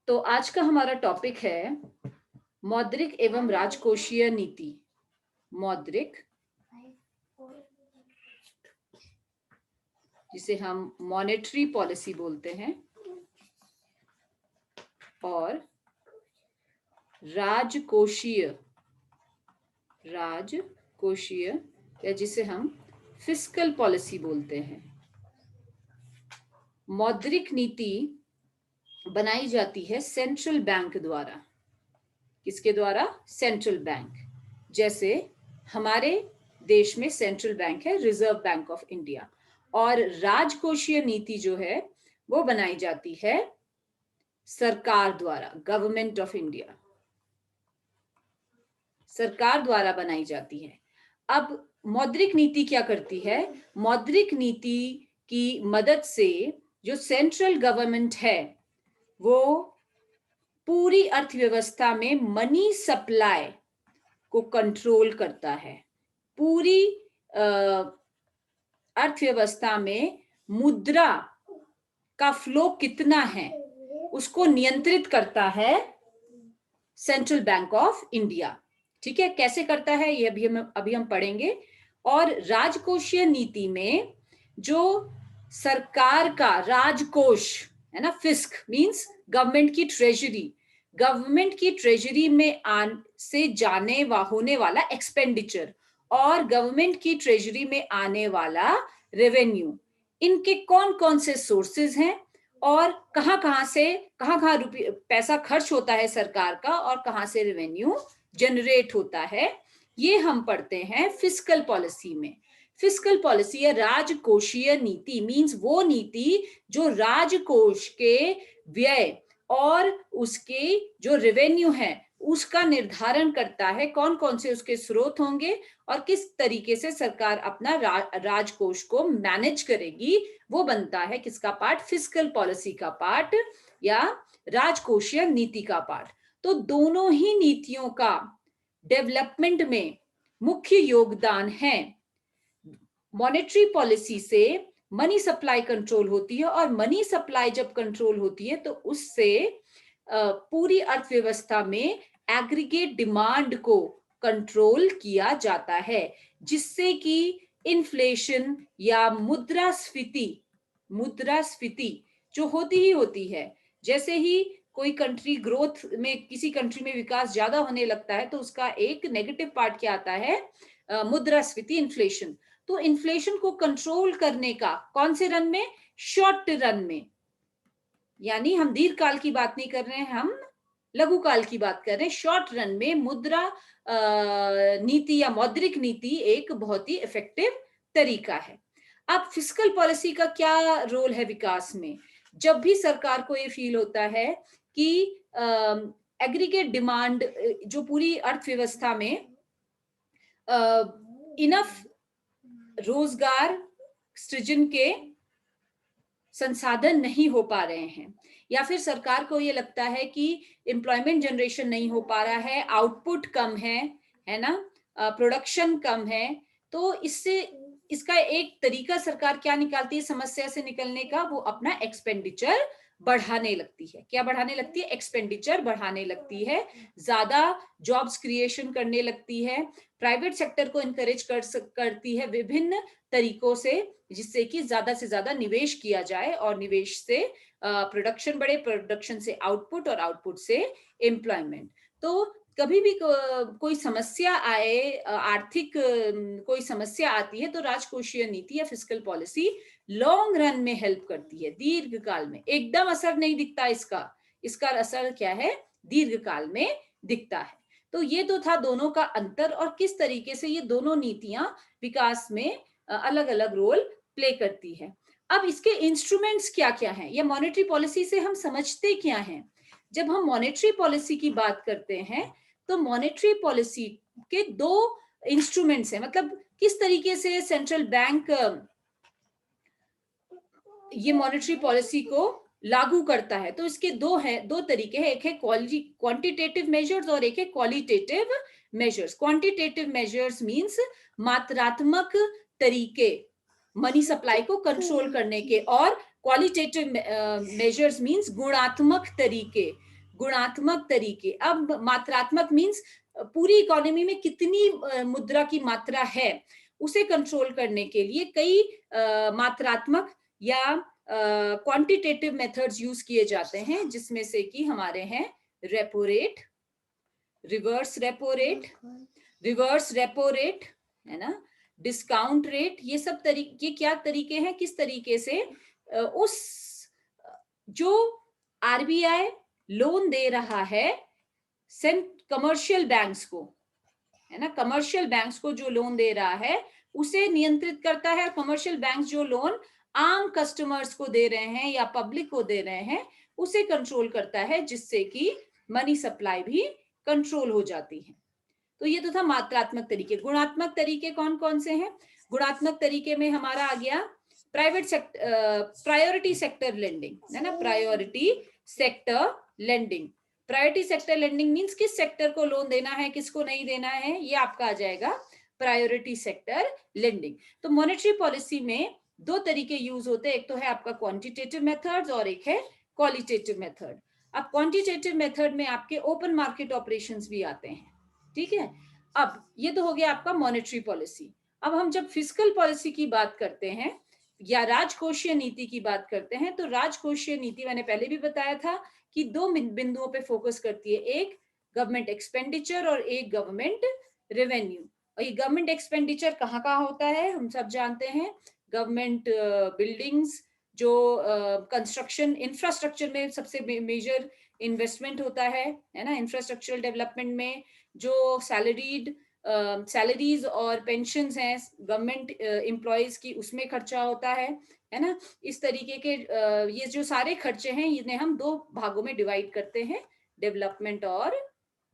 तो आज का हमारा टॉपिक है मौद्रिक एवं राजकोषीय नीति। मौद्रिक, जिसे हम मॉनेटरी पॉलिसी बोलते हैं, और राजकोषीय या जिसे हम फिस्कल पॉलिसी बोलते हैं। मौद्रिक नीति बनाई जाती है सेंट्रल बैंक द्वारा। किसके द्वारा? Central bank. जैसे हमारे देश में सेंट्रल बैंक है रिजर्व बैंक ऑफ इंडिया, और राजकोषीय नीति जो है वो बनाई जाती है सरकार द्वारा, गवर्नमेंट ऑफ इंडिया, सरकार द्वारा बनाई जाती है। अब मौद्रिक नीति क्या करती है? मौद्रिक नीति की मदद से जो सेंट्रल गवर्नमेंट है वो पूरी अर्थव्यवस्था में मनी सप्लाई को कंट्रोल करता है। पूरी अर्थव्यवस्था में मुद्रा का फ्लो कितना है उसको नियंत्रित करता है सेंट्रल बैंक ऑफ इंडिया। ठीक है, कैसे करता है ये अभी हम पढ़ेंगे। और राजकोषीय नीति में जो सरकार का राजकोष है ना, फिस्क मींस गवर्नमेंट की ट्रेजरी, गवर्नमेंट की ट्रेजरी में से जाने होने वाला एक्सपेंडिचर और गवर्नमेंट की ट्रेजरी में आने वाला रेवेन्यू, इनके कौन कौन से सोर्सेज हैं और कहाँ कहाँ पैसा खर्च होता है सरकार का और कहाँ से रेवेन्यू जनरेट होता है, ये हम पढ़ते हैं फिस्कल पॉलिसी में। फिस्कल पॉलिसी या राजकोषीय नीति मींस वो नीति जो राजकोष के व्यय और उसके जो रेवेन्यू है उसका निर्धारण करता है, कौन कौन से उसके स्रोत होंगे और किस तरीके से सरकार अपना राजकोष को मैनेज करेगी, वो बनता है किसका पार्ट? फिस्कल पॉलिसी का पार्ट या राजकोषीय नीति का पार्ट। तो दोनों ही नीतियों का डेवलपमेंट में मुख्य योगदान है। मॉनेटरी पॉलिसी से मनी सप्लाई कंट्रोल होती है, और मनी सप्लाई जब कंट्रोल होती है तो उससे पूरी अर्थव्यवस्था में एग्रीगेट डिमांड को कंट्रोल किया जाता है, जिससे कि इन्फ्लेशन या मुद्रास्फीति जो होती है, जैसे ही कोई कंट्री ग्रोथ में, किसी कंट्री में विकास ज्यादा होने लगता है तो उसका एक नेगेटिव पार्ट क्या आता है? मुद्रास्फीति, इन्फ्लेशन। तो इन्फ्लेशन को कंट्रोल करने का कौन से रन में? शॉर्ट रन में, यानी हम दीर्घकाल की बात नहीं कर रहे हैं, हम लघु काल की बात कर रहे हैं। शॉर्ट रन में मुद्रा नीति या मौद्रिक नीति एक बहुत ही इफेक्टिव तरीका है। अब फिस्कल पॉलिसी का क्या रोल है विकास में? जब भी सरकार को ये फील होता है कि एग्रीगेट डिमांड, जो पूरी अर्थव्यवस्था में इनफ रोजगार सृजन के संसाधन नहीं हो पा रहे हैं, या फिर सरकार को ये लगता है कि एम्प्लॉयमेंट जनरेशन नहीं हो पा रहा है, आउटपुट कम है ना, प्रोडक्शन कम है, तो इसका एक तरीका सरकार क्या निकालती है समस्या से निकलने का? वो अपना एक्सपेंडिचर बढ़ाने लगती है। क्या बढ़ाने लगती है? एक्सपेंडिचर बढ़ाने लगती है, ज्यादा जॉब्स क्रिएशन करने लगती है, प्राइवेट सेक्टर को इनकरेज करती है विभिन्न तरीकों से, जिससे कि ज्यादा से ज्यादा निवेश किया जाए और निवेश से प्रोडक्शन बढ़े, प्रोडक्शन से आउटपुट और आउटपुट से एम्प्लॉयमेंट। तो कभी भी कोई समस्या आए, आर्थिक कोई समस्या आती है, तो राजकोषीय नीति या फिस्कल पॉलिसी लॉन्ग रन में हेल्प करती है। दीर्घकाल में एकदम असर नहीं दिखता इसका असर क्या है? दीर्घकाल में दिखता है। तो ये तो था दोनों का अंतर और किस तरीके से ये दोनों नीतियां विकास में अलग अलग रोल प्ले करती है। अब इसके इंस्ट्रूमेंट्स क्या क्या हैं, या मॉनेटरी पॉलिसी से हम समझते क्या हैं? जब हम मॉनेटरी पॉलिसी की बात करते हैं तो मॉनेटरी पॉलिसी के दो इंस्ट्रूमेंट्स हैं, मतलब किस तरीके से सेंट्रल बैंक ये मॉनेटरी पॉलिसी को लागू करता है। तो इसके दो तरीके हैं, एक है क्वांटिटेटिव मेजर्स और एक है qualitative measures. Quantitative measures means मात्रात्मक तरीके मनी सप्लाई को कंट्रोल करने के, और क्वालिटेटिव मेजर्स मींस गुणात्मक तरीके गुणात्मक तरीके, अब मात्रात्मक मीन्स पूरी इकोनॉमी में कितनी मुद्रा की मात्रा है उसे कंट्रोल करने के लिए कई मात्रात्मक या क्वांटिटेटिव मेथड्स यूज किए जाते हैं, जिसमें से कि हमारे हैं repo rate, reverse repo rate, है ना, डिस्काउंट रेट। ये सब तरीके, क्या तरीके हैं, किस तरीके से उस जो आरबीआई लोन दे रहा है कमर्शियल बैंक्स को, है ना, कमर्शियल बैंक्स को जो लोन दे रहा है उसे नियंत्रित करता है। कमर्शियल बैंक्स जो लोन आम कस्टमर्स को दे रहे हैं या पब्लिक को दे रहे हैं उसे कंट्रोल करता है, जिससे कि मनी सप्लाई भी कंट्रोल हो जाती है। तो ये तो था मात्रात्मक तरीके। गुणात्मक तरीके कौन कौन से हैं? गुणात्मक तरीके में हमारा आ गया private sector, priority sector lending, है ना, priority sector lending. Priority sector lending means किस सेक्टर को लोन देना है, किसको नहीं देना है, ये आपका आ जाएगा प्रायोरिटी सेक्टर लेंडिंग। तो मॉनेटरी पॉलिसी में दो तरीके यूज होते हैं, एक तो है आपका क्वांटिटेटिव मेथड्स और एक है क्वालिटेटिव मेथड। अब क्वांटिटेटिव मेथड में आपके ओपन मार्केट ऑपरेशंस भी आते हैं, ठीक है। अब ये तो हो गया आपका मॉनेटरी पॉलिसी। अब हम जब फिस्कल पॉलिसी की बात करते हैं या राजकोषीय नीति की बात करते हैं, तो राजकोषीय नीति मैंने पहले भी बताया था कि दो बिंदुओं पे फोकस करती है, एक गवर्नमेंट एक्सपेंडिचर और एक गवर्नमेंट रेवेन्यू। और ये गवर्नमेंट एक्सपेंडिचर कहाँ कहाँ होता है हम सब जानते हैं, गवर्नमेंट बिल्डिंग्स, जो कंस्ट्रक्शन इंफ्रास्ट्रक्चर में सबसे मेजर इन्वेस्टमेंट होता है ना, इंफ्रास्ट्रक्चरल डेवलपमेंट में जो सैलरीज और पेंशन्स हैं गवर्नमेंट एम्प्लॉयज की, उसमें खर्चा होता है ना। इस तरीके के ये जो सारे खर्चे हैं इन्हें हम दो भागों में डिवाइड करते हैं, डेवलपमेंट और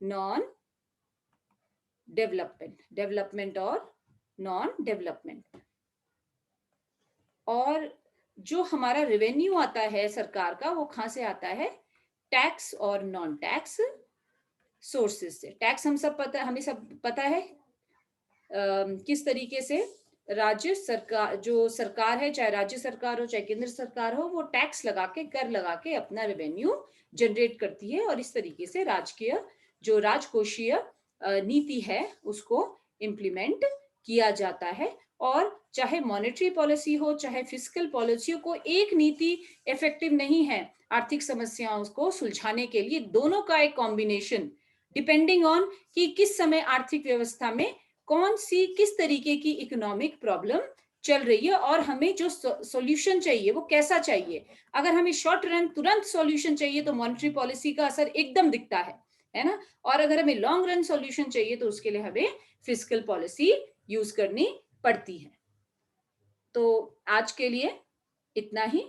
नॉन डेवलपमेंट, डेवलपमेंट और नॉन डेवलपमेंट। और जो हमारा रेवेन्यू आता है सरकार का, वो कहाँ से आता है, टैक्स और नॉन टैक्स सोर्सेस से। टैक्स हम सब पता, हमें सब पता है किस तरीके से राज्य सरकार, जो सरकार है, चाहे राज्य सरकार हो चाहे केंद्र सरकार हो, वो टैक्स लगा के, कर लगा के अपना रेवेन्यू जनरेट करती है, और इस तरीके से राजकीय जो राजकोषीय नीति है उसको इम्प्लीमेंट किया जाता है। और चाहे मॉनेटरी पॉलिसी हो चाहे फिस्कल पॉलिसी हो, कोई एक नीति इफेक्टिव नहीं है आर्थिक समस्याओं को सुलझाने के लिए। दोनों का एक कॉम्बिनेशन, डिपेंडिंग ऑन कि किस समय आर्थिक व्यवस्था में कौन सी किस तरीके की इकोनॉमिक प्रॉब्लम चल रही है और हमें जो सॉल्यूशन चाहिए वो कैसा चाहिए। अगर हमें शॉर्ट रन तुरंत सॉल्यूशन चाहिए तो मॉनेटरी पॉलिसी का असर एकदम दिखता है ना, और अगर हमें लॉन्ग रन सॉल्यूशन चाहिए तो उसके लिए हमें फिस्कल पॉलिसी यूज करनी पड़ती है। तो आज के लिए इतना ही।